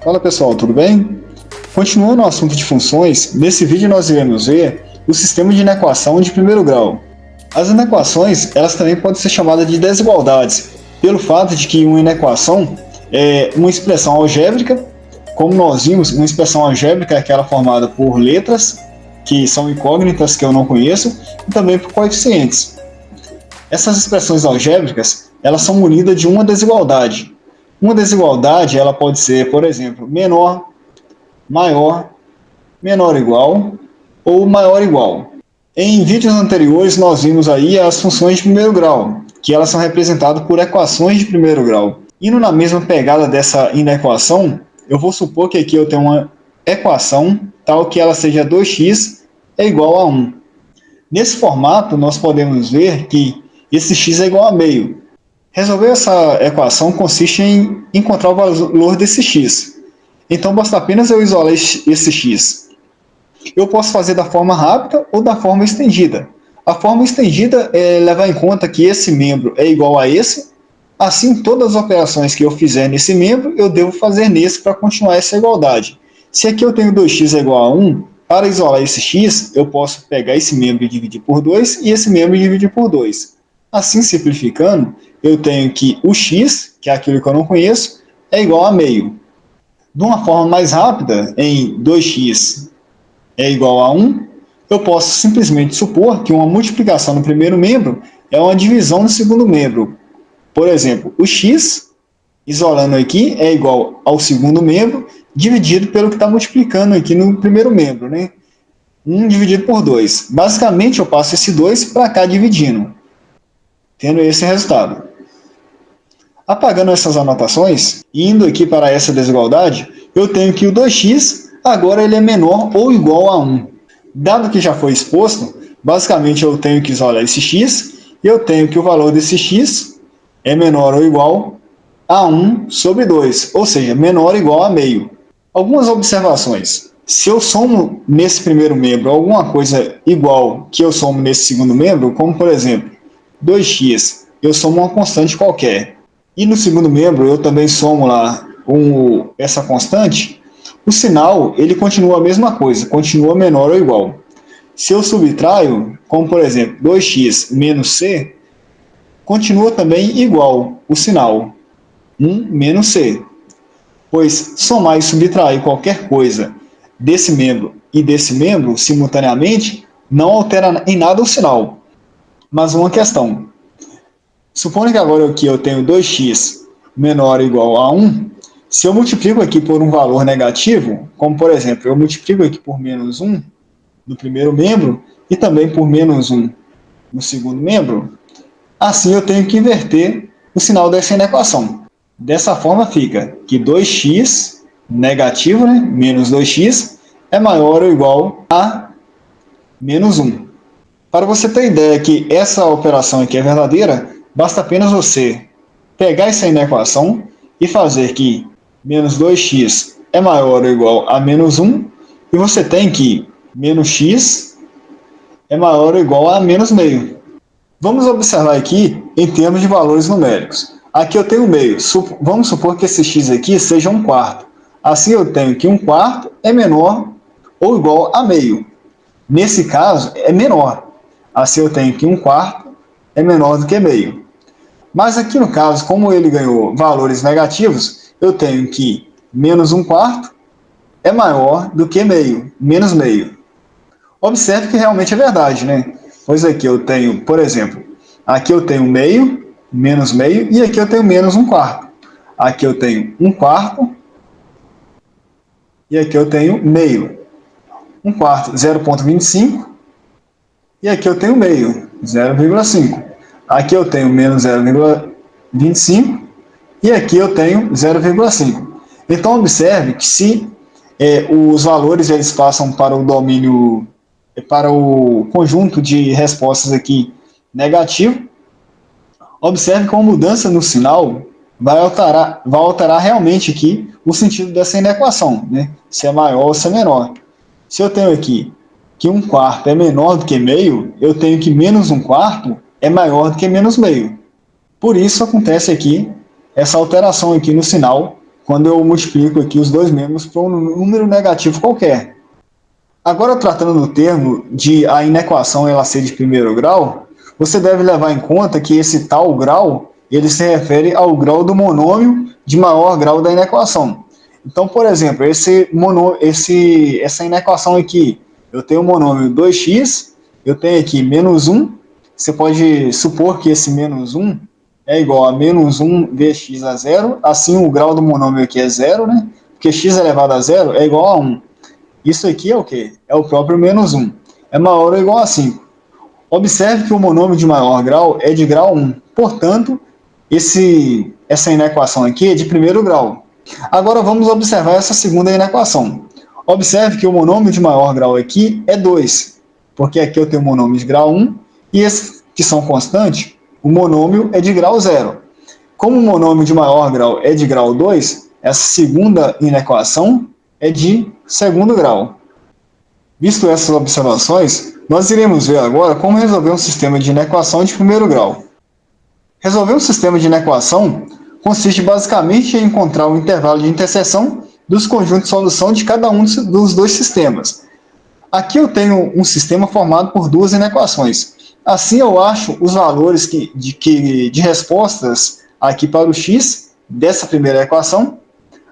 Fala pessoal, tudo bem? Continuando o assunto de funções, nesse vídeo nós iremos ver o sistema de inequação de primeiro grau. As inequações, elas também podem ser chamadas de desigualdades, pelo fato de que uma inequação é uma expressão algébrica, como nós vimos, uma expressão algébrica é aquela formada por letras, que são incógnitas, que eu não conheço, e também por coeficientes. Essas expressões algébricas, elas são munidas de uma desigualdade. Uma desigualdade, ela pode ser, por exemplo, menor, maior, menor igual ou maior igual. Em vídeos anteriores, nós vimos aí as funções de primeiro grau, que elas são representadas por equações de primeiro grau. Indo na mesma pegada dessa inequação, eu vou supor que aqui eu tenho uma equação tal que ela seja 2x é igual a 1. Nesse formato, nós podemos ver que esse x é igual a meio. Resolver essa equação consiste em encontrar o valor desse x. Então, basta apenas eu isolar esse x. Eu posso fazer da forma rápida ou da forma estendida. A forma estendida é levar em conta que esse membro é igual a esse. Assim, todas as operações que eu fizer nesse membro, eu devo fazer nesse para continuar essa igualdade. Se aqui eu tenho 2x é igual a 1, para isolar esse x, eu posso pegar esse membro e dividir por 2 e esse membro e dividir por 2. Assim, simplificando, eu tenho que o x, que é aquilo que eu não conheço, é igual a meio. De uma forma mais rápida, em 2x é igual a 1, eu posso simplesmente supor que uma multiplicação no primeiro membro é uma divisão no segundo membro. Por exemplo, o x, isolando aqui, é igual ao segundo membro, dividido pelo que está multiplicando aqui no primeiro membro, né? 1 dividido por 2. Basicamente, eu passo esse 2 para cá dividindo, tendo esse resultado. Apagando essas anotações, e indo aqui para essa desigualdade, eu tenho que o 2x, agora ele é menor ou igual a 1. Dado que já foi exposto, basicamente eu tenho que isolar esse x, e eu tenho que o valor desse x é menor ou igual a 1 sobre 2, ou seja, menor ou igual a meio. Algumas observações. Se eu somo nesse primeiro membro alguma coisa igual que eu somo nesse segundo membro, como por exemplo, 2x, eu somo uma constante qualquer, e no segundo membro eu também somo lá essa constante, o sinal ele continua a mesma coisa, continua menor ou igual. Se eu subtraio, como por exemplo, 2x menos c, continua também igual o sinal, 1 menos c. Pois somar e subtrair qualquer coisa desse membro e desse membro simultaneamente não altera em nada o sinal. Mas uma questão. Supondo que agora aqui eu tenho 2x menor ou igual a 1, se eu multiplico aqui por um valor negativo, como por exemplo, eu multiplico aqui por menos 1 no primeiro membro e também por menos 1 no segundo membro, assim eu tenho que inverter o sinal dessa inequação. Dessa forma fica que 2x negativo, né, menos 2x, é maior ou igual a menos 1. Para você ter ideia que essa operação aqui é verdadeira, basta apenas você pegar essa inequação e fazer que menos 2x é maior ou igual a menos 1, e você tem que menos x é maior ou igual a menos meio. Vamos observar aqui em termos de valores numéricos. Aqui eu tenho meio. Vamos supor que esse x aqui seja 1/4. Assim eu tenho que 1/4 é menor ou igual a meio. Nesse caso, é menor. Assim eu tenho que 1/4 é menor do que meio. Mas aqui no caso, como ele ganhou valores negativos, eu tenho que menos 1/4 é maior do que meio, menos meio. Observe que realmente é verdade, né? Pois aqui eu tenho, por exemplo, aqui eu tenho meio, menos meio, e aqui eu tenho menos 1/4. Aqui eu tenho 1/4, e aqui eu tenho meio. 1/4, 0,25, e aqui eu tenho meio, 0,5. Aqui eu tenho menos 0,25, e aqui eu tenho 0,5. Então, observe que se os valores eles passam para o domínio, para o conjunto de respostas aqui negativo, observe que uma mudança no sinal vai alterar realmente aqui o sentido dessa inequação, né? Se é maior ou se é menor. Se eu tenho aqui que 1/4 é menor do que meio, eu tenho que menos 1/4 é maior do que menos meio. Por isso acontece aqui essa alteração aqui no sinal quando eu multiplico aqui os dois membros por um número negativo qualquer. Agora, tratando do termo de a inequação ela ser de primeiro grau, você deve levar em conta que esse tal grau, ele se refere ao grau do monômio de maior grau da inequação. Então, por exemplo, essa inequação aqui, eu tenho o monômio 2x, eu tenho aqui menos 1, você pode supor que esse menos 1 é igual a menos 1 vezes x a zero, assim o grau do monômio aqui é zero, né? Porque x elevado a zero é igual a 1. Isso aqui é o quê? É o próprio menos 1. É maior ou igual a 5. Observe que o monômio de maior grau é de grau 1. Portanto, essa inequação aqui é de primeiro grau. Agora vamos observar essa segunda inequação. Observe que o monômio de maior grau aqui é 2, porque aqui eu tenho o monômio de grau 1 e esses que são constantes, o monômio é de grau 0. Como o monômio de maior grau é de grau 2, essa segunda inequação é de segundo grau. Visto essas observações, nós iremos ver agora como resolver um sistema de inequação de primeiro grau. Resolver um sistema de inequação consiste basicamente em encontrar o intervalo de interseção dos conjuntos de solução de cada um dos dois sistemas. Aqui eu tenho um sistema formado por duas inequações. Assim eu acho os valores de respostas aqui para o x dessa primeira equação,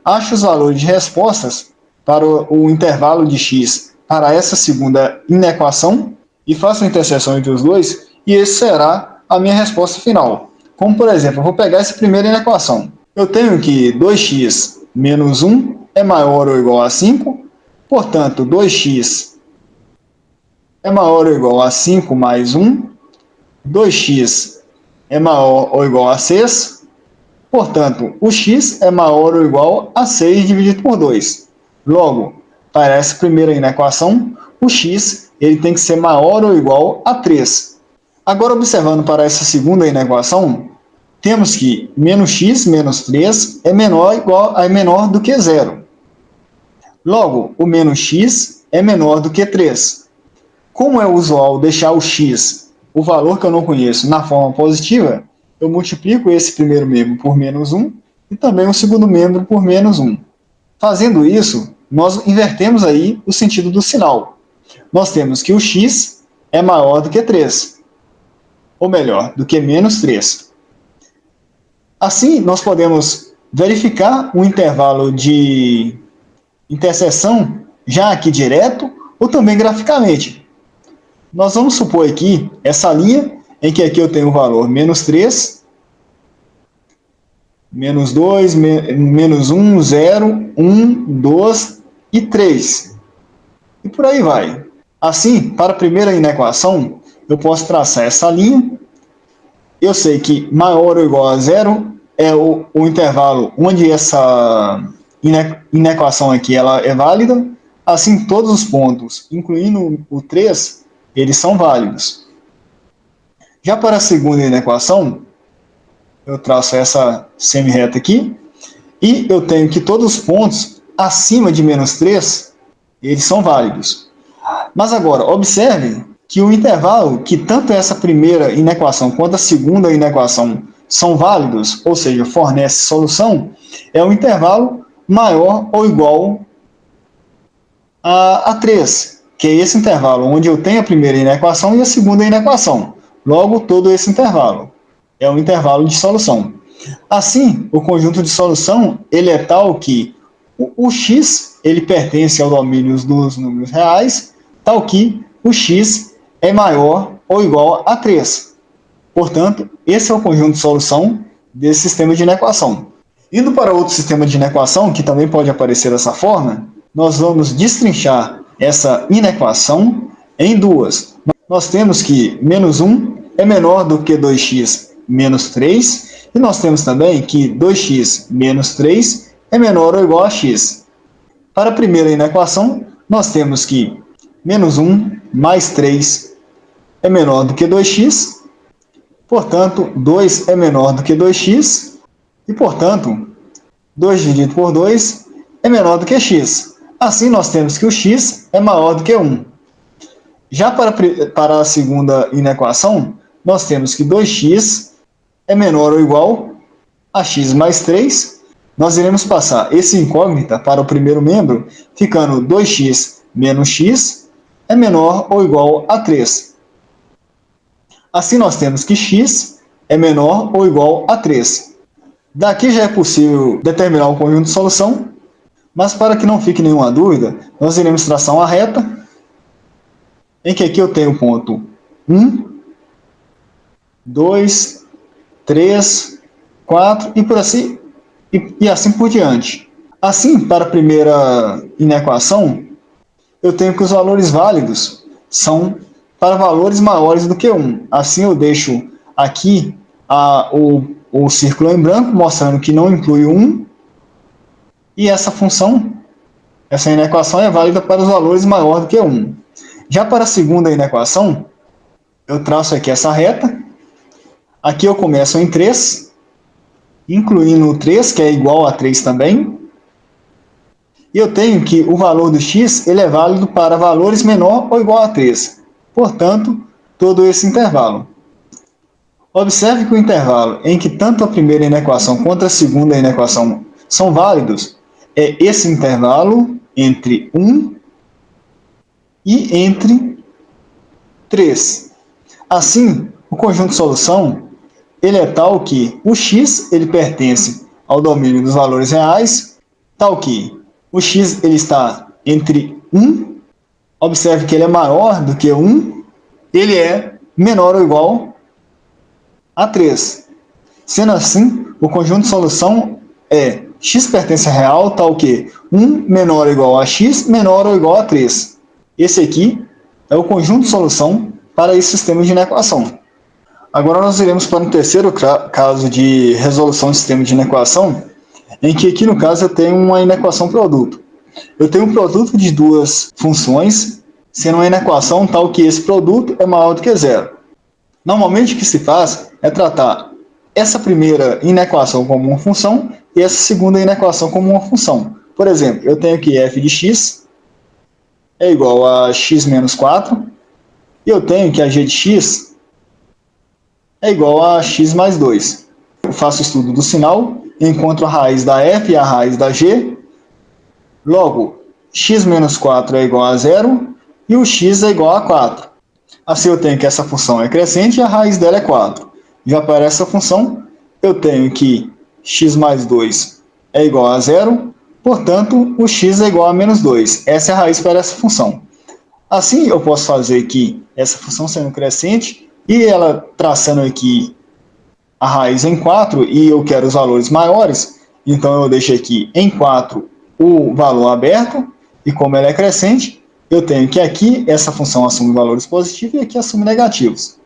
acho os valores de respostas para o intervalo de x para essa segunda inequação e faço a interseção entre os dois e esse será a minha resposta final. Como, por exemplo, eu vou pegar essa primeira inequação. Eu tenho que 2x menos 1 é maior ou igual a 5, portanto, 2x é maior ou igual a 5 mais 1, 2x é maior ou igual a 6, portanto, o x é maior ou igual a 6 dividido por 2. Logo, para essa primeira inequação, o x ele tem que ser maior ou igual a 3. Agora, observando para essa segunda inequação, temos que menos x menos 3 é menor do que 0. Logo, o menos x é menor do que 3. Como é usual deixar o x, o valor que eu não conheço, na forma positiva, eu multiplico esse primeiro membro por menos 1 e também o segundo membro por menos 1. Fazendo isso, nós invertemos aí o sentido do sinal. Nós temos que o x é maior do que 3, ou melhor, do que menos 3. Assim, nós podemos verificar o intervalo de interseção já aqui direto ou também graficamente. Nós vamos supor aqui essa linha em que aqui eu tenho o valor menos 3, menos 2, menos 1, 0, 1, 2 e 3. E por aí vai. Assim, para a primeira inequação, eu posso traçar essa linha. Eu sei que maior ou igual a 0 é o intervalo onde essa inequação aqui ela é válida. Assim, todos os pontos, incluindo o 3, eles são válidos. Já para a segunda inequação, eu traço essa semi-reta aqui, e eu tenho que todos os pontos acima de menos 3, eles são válidos. Mas agora, observe que o intervalo que tanto essa primeira inequação quanto a segunda inequação são válidos, ou seja, fornece solução, é um intervalo maior ou igual a 3, que é esse intervalo onde eu tenho a primeira inequação e a segunda inequação. Logo, todo esse intervalo é um intervalo de solução. Assim, o conjunto de solução ele é tal que o x ele pertence ao domínio dos números reais, tal que o x é maior ou igual a 3. Portanto, esse é o conjunto de solução desse sistema de inequação. Indo para outro sistema de inequação, que também pode aparecer dessa forma, nós vamos destrinchar essa inequação em duas. Nós temos que menos 1 é menor do que 2x menos 3, e nós temos também que 2x menos 3 é menor ou igual a x. Para a primeira inequação, nós temos que menos 1 mais 3 é menor do que 2x, portanto, 2 é menor do que 2x, e, portanto, 2 dividido por 2 é menor do que x. Assim, nós temos que o x é maior do que 1. Já para a segunda inequação, nós temos que 2x é menor ou igual a x mais 3. nós iremos passar esse incógnita para o primeiro membro, ficando 2x menos x é menor ou igual a 3. Assim, nós temos que x é menor ou igual a 3. Daqui já é possível determinar o conjunto de solução, mas para que não fique nenhuma dúvida, nós iremos traçar uma reta, em que aqui eu tenho o ponto 1, 2, 3, 4 e assim por diante. Assim, para a primeira inequação, eu tenho que os valores válidos são para valores maiores do que 1. Assim, eu deixo aqui o círculo em branco, mostrando que não inclui 1, e essa inequação é válida para os valores maiores do que 1. Já para a segunda inequação, eu traço aqui essa reta. Aqui eu começo em 3, incluindo o 3, que é igual a 3 também. E eu tenho que o valor do x ele é válido para valores menor ou igual a 3. Portanto, todo esse intervalo. Observe que o intervalo em que tanto a primeira inequação quanto a segunda inequação são válidos é esse intervalo entre 1 e entre 3. Assim, o conjunto de solução ele é tal que o x ele pertence ao domínio dos valores reais, tal que o x ele está entre 1, observe que ele é maior do que 1, ele é menor ou igual a 3. Sendo assim, o conjunto de solução é x pertence a real, tal que 1 menor ou igual a x, menor ou igual a 3. Esse aqui é o conjunto de solução para esse sistema de inequação. Agora nós iremos para um terceiro caso de resolução de sistema de inequação, em que aqui no caso eu tenho uma inequação produto. Eu tenho um produto de duas funções, sendo uma inequação tal que esse produto é maior do que zero. Normalmente o que se faz é tratar essa primeira inequação como uma função e essa segunda inequação como uma função. Por exemplo, eu tenho que f de x é igual a x menos 4, e eu tenho que a g de x é igual a x mais 2. Eu faço o estudo do sinal, encontro a raiz da f e a raiz da g, logo, x menos 4 é igual a 0 e o x é igual a 4. Assim eu tenho que essa função é crescente e a raiz dela é 4. Já para essa função, eu tenho que x mais 2 é igual a 0, portanto, o x é igual a menos 2. Essa é a raiz para essa função. Assim, eu posso fazer que essa função sendo crescente e ela traçando aqui a raiz em 4 e eu quero os valores maiores, então eu deixo aqui em 4 o valor aberto e como ela é crescente, eu tenho que aqui essa função assume valores positivos e aqui assume negativos.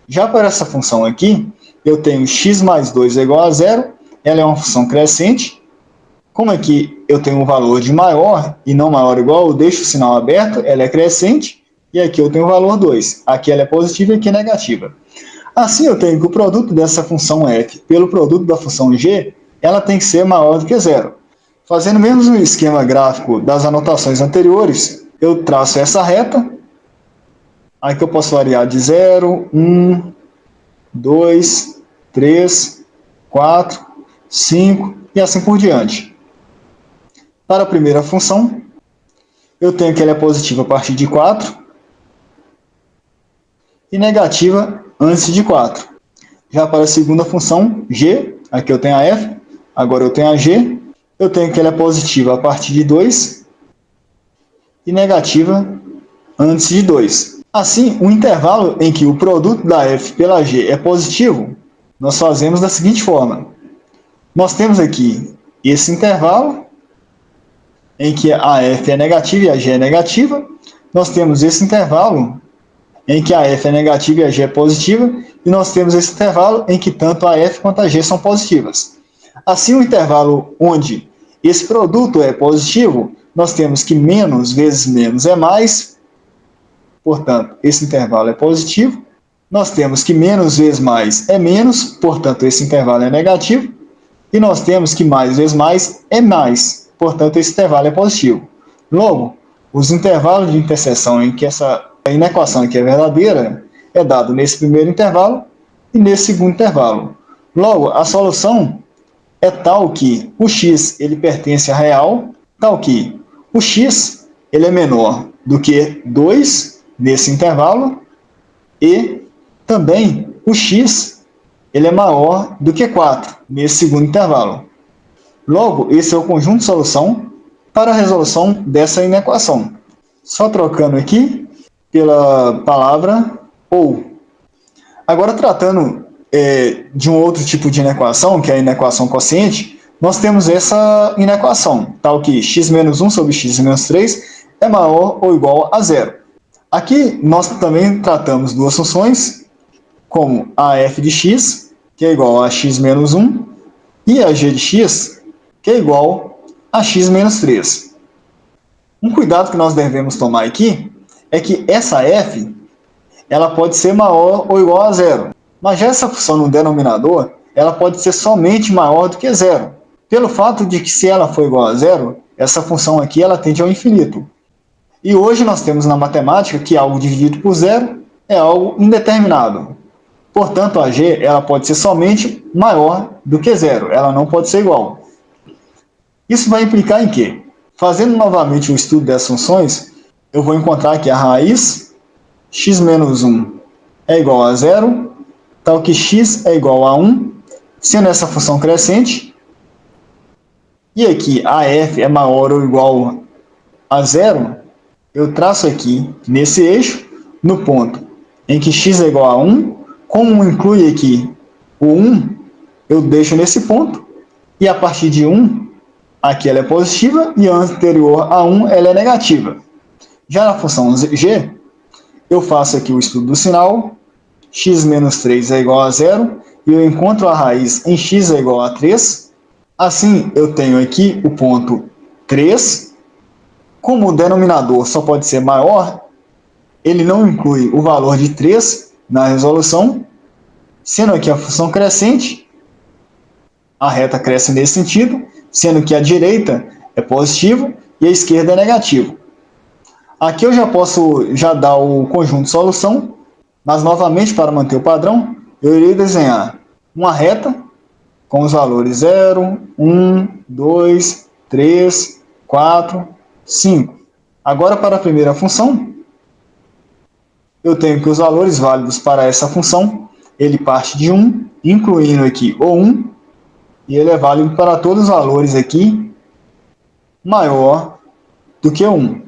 Já para essa função aqui, eu tenho x mais 2 é igual a 0, ela é uma função crescente. Como aqui eu tenho um valor de maior e não maior ou igual, eu deixo o sinal aberto, ela é crescente, e aqui eu tenho o valor 2. Aqui ela é positiva e aqui é negativa. Assim eu tenho que o produto dessa função f pelo produto da função g, ela tem que ser maior do que 0. Fazendo o mesmo esquema gráfico das anotações anteriores, eu traço essa reta. Aqui eu posso variar de 0, 1, 2, 3, 4, 5 e assim por diante. Para a primeira função, eu tenho que ela é positiva a partir de 4 e negativa antes de 4. Já para a segunda função, g, aqui eu tenho a f, agora eu tenho a g, eu tenho que ela é positiva a partir de 2 e negativa antes de 2. Assim, o intervalo em que o produto da f pela g é positivo, nós fazemos da seguinte forma. Nós temos aqui esse intervalo, em que a f é negativa e a g é negativa. Nós temos esse intervalo, em que a f é negativa e a g é positiva. E nós temos esse intervalo em que tanto a f quanto a g são positivas. Assim, o intervalo onde esse produto é positivo, nós temos que menos vezes menos é mais. Portanto, esse intervalo é positivo. Nós temos que menos vezes mais é menos. Portanto, esse intervalo é negativo. E nós temos que mais vezes mais é mais. Portanto, esse intervalo é positivo. Logo, os intervalos de interseção em que essa inequação aqui é verdadeira é dado nesse primeiro intervalo e nesse segundo intervalo. Logo, a solução é tal que o x ele pertence a real, tal que o x ele é menor do que 2 nesse intervalo e também o x ele é maior do que 4 nesse segundo intervalo. Logo, esse é o conjunto de solução para a resolução dessa inequação. Só trocando aqui pela palavra ou. Agora, tratando de um outro tipo de inequação, que é a inequação quociente, nós temos essa inequação, tal que x menos 1 sobre x menos 3 é maior ou igual a zero. Aqui, nós também tratamos duas funções, como a f de x, que é igual a x menos 1, e a g de x, que é igual a x menos 3. Um cuidado que nós devemos tomar aqui é que essa f ela pode ser maior ou igual a zero. Mas já essa função no denominador, ela pode ser somente maior do que zero. Pelo fato de que se ela for igual a zero, essa função aqui ela tende ao infinito. E hoje nós temos na matemática que algo dividido por zero é algo indeterminado. Portanto, a g ela pode ser somente maior do que zero, ela não pode ser igual. Isso vai implicar em quê? Fazendo novamente o estudo dessas funções, eu vou encontrar que a raiz x menos 1 é igual a zero, tal que x é igual a 1, sendo essa função crescente, e aqui a f é maior ou igual a zero, eu traço aqui nesse eixo, no ponto em que x é igual a 1, como inclui aqui o 1, eu deixo nesse ponto, e a partir de 1, aqui ela é positiva, e anterior a 1 ela é negativa. Já na função g, eu faço aqui o estudo do sinal, x menos 3 é igual a zero, e eu encontro a raiz em x é igual a 3. Assim, eu tenho aqui o ponto 3. Como o denominador só pode ser maior, ele não inclui o valor de 3 na resolução, sendo aqui a função crescente, a reta cresce nesse sentido, sendo que a direita é positivo e a esquerda é negativo. Aqui eu já posso dar o conjunto de solução, mas novamente para manter o padrão, eu irei desenhar uma reta com os valores 0, 1, 2, 3, 4, 5. Agora para a primeira função, eu tenho que os valores válidos para essa função, ele parte de 1, incluindo aqui o 1, e ele é válido para todos os valores aqui maior do que 1.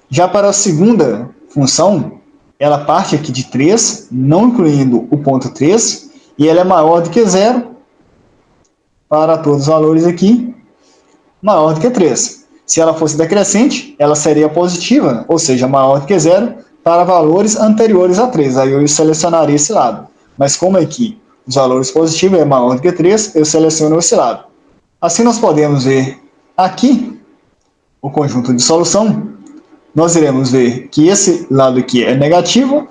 Já para a segunda função, ela parte aqui de 3, não incluindo o ponto 3, e ela é maior do que 0 para todos os valores aqui maior do que 3. Se ela fosse decrescente, ela seria positiva, ou seja, maior do que 0 para valores anteriores a 3. Aí eu selecionaria esse lado. Mas como aqui os valores positivos é maior do que 3, eu seleciono esse lado. Assim nós podemos ver aqui o conjunto de solução. Nós iremos ver que esse lado aqui é negativo,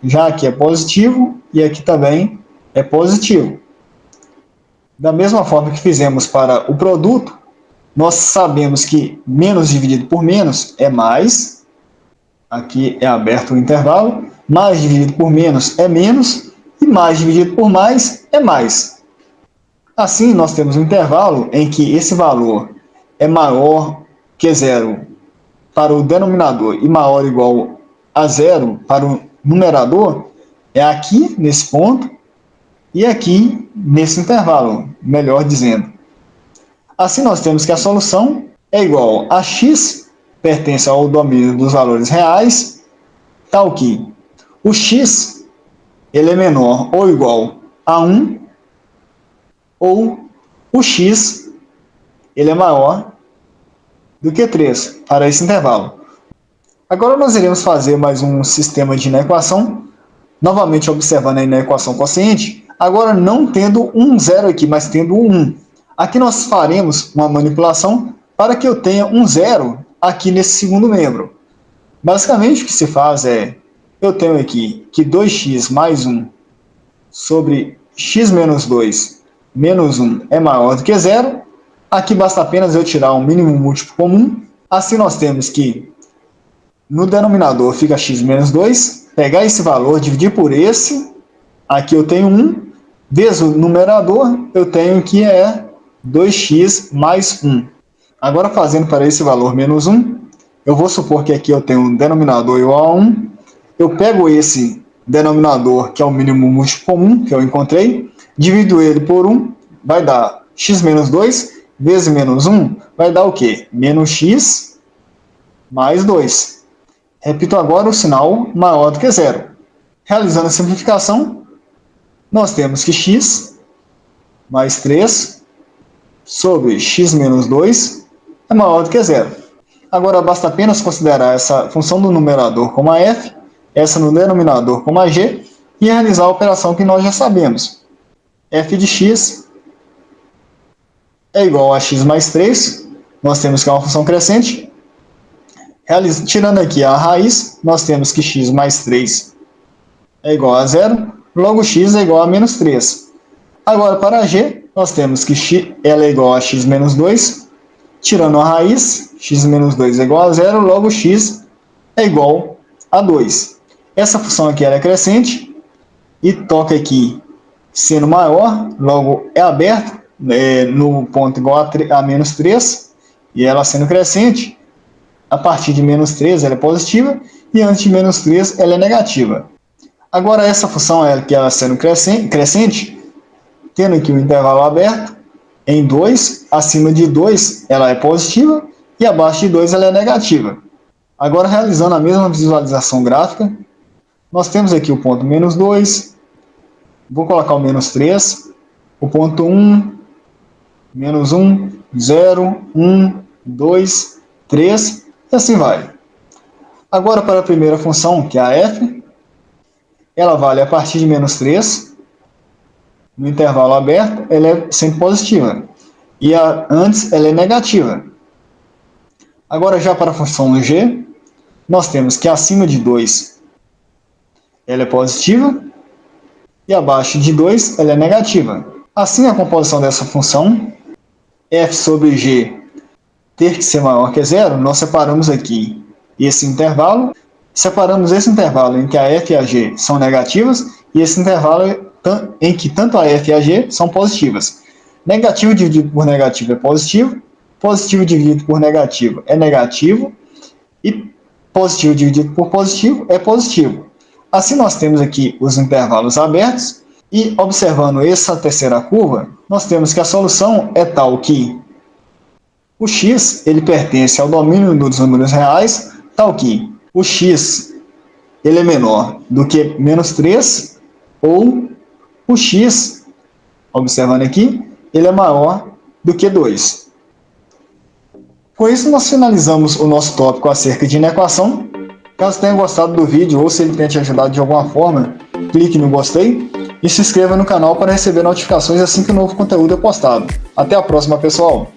já aqui é positivo e aqui também é positivo. Da mesma forma que fizemos para o produto, nós sabemos que menos dividido por menos é mais, aqui é aberto o intervalo, mais dividido por menos é menos, e mais dividido por mais é mais. Assim, nós temos um intervalo em que esse valor é maior que zero para o denominador e maior ou igual a zero para o numerador, é aqui nesse ponto e aqui nesse intervalo, melhor dizendo. Assim, nós temos que a solução é igual a x, pertence ao domínio dos valores reais, tal que o x ele é menor ou igual a 1, ou o x ele é maior do que 3 para esse intervalo. Agora nós iremos fazer mais um sistema de inequação, novamente observando a inequação quociente, agora não tendo um zero aqui, mas tendo um 1. Aqui nós faremos uma manipulação para que eu tenha um zero aqui nesse segundo membro. Basicamente o que se faz é, eu tenho aqui que 2x mais 1 sobre x menos 2 menos 1 é maior do que zero. Aqui basta apenas eu tirar um mínimo múltiplo comum. Assim nós temos que no denominador fica x menos 2, pegar esse valor, dividir por esse, aqui eu tenho 1, vezes o numerador, eu tenho que é 2x mais 1. Agora, fazendo para esse valor menos 1, eu vou supor que aqui eu tenho um denominador igual a 1. Eu pego esse denominador, que é o mínimo múltiplo comum, que eu encontrei, divido ele por 1, vai dar x menos 2, vezes menos 1, vai dar o quê? Menos x mais 2. Repito agora o sinal maior do que zero. Realizando a simplificação, nós temos que x mais 3 sobre x menos 2 é maior do que zero. Agora, basta apenas considerar essa função do numerador como a f, essa no denominador como a g, e realizar a operação que nós já sabemos. F de x é igual a x mais 3, nós temos que é uma função crescente. Tirando aqui a raiz, nós temos que x mais 3 é igual a zero, logo x é igual a menos 3. Agora, para a g, nós temos que ela é igual a x menos 2, tirando a raiz, x menos 2 é igual a zero, logo x é igual a 2. Essa função aqui ela é crescente e toca aqui sendo maior, logo é aberto no ponto igual a menos 3, e ela sendo crescente, a partir de menos 3 ela é positiva e antes de menos 3 ela é negativa. Agora essa função que ela sendo crescente, tendo aqui o intervalo aberto, em 2, acima de 2 ela é positiva e abaixo de 2 ela é negativa. Agora, realizando a mesma visualização gráfica, nós temos aqui o ponto menos 2, vou colocar o menos 3, o ponto 1, menos 1, 0, 1, 2, 3, e assim vai. Agora, para a primeira função, que é a f, ela vale a partir de menos 3, no intervalo aberto, ela é sempre positiva, e antes ela é negativa. Agora, já para a função g, nós temos que acima de 2 ela é positiva, e abaixo de 2 ela é negativa. Assim, a composição dessa função, f sobre g ter que ser maior que zero, nós separamos aqui esse intervalo, separamos esse intervalo em que a f e a g são negativas, e esse intervalo em que tanto a f e a g são positivas. Negativo dividido por negativo é positivo, positivo dividido por negativo é negativo, e positivo dividido por positivo é positivo. Assim, nós temos aqui os intervalos abertos, e observando essa terceira curva, nós temos que a solução é tal que o x ele pertence ao domínio dos números reais, tal que o x ele é menor do que menos 3, ou o x, observando aqui, ele é maior do que 2. Com isso, nós finalizamos o nosso tópico acerca de inequação. Caso tenha gostado do vídeo ou se ele tenha te ajudado de alguma forma, clique no gostei e se inscreva no canal para receber notificações assim que o novo conteúdo é postado. Até a próxima, pessoal!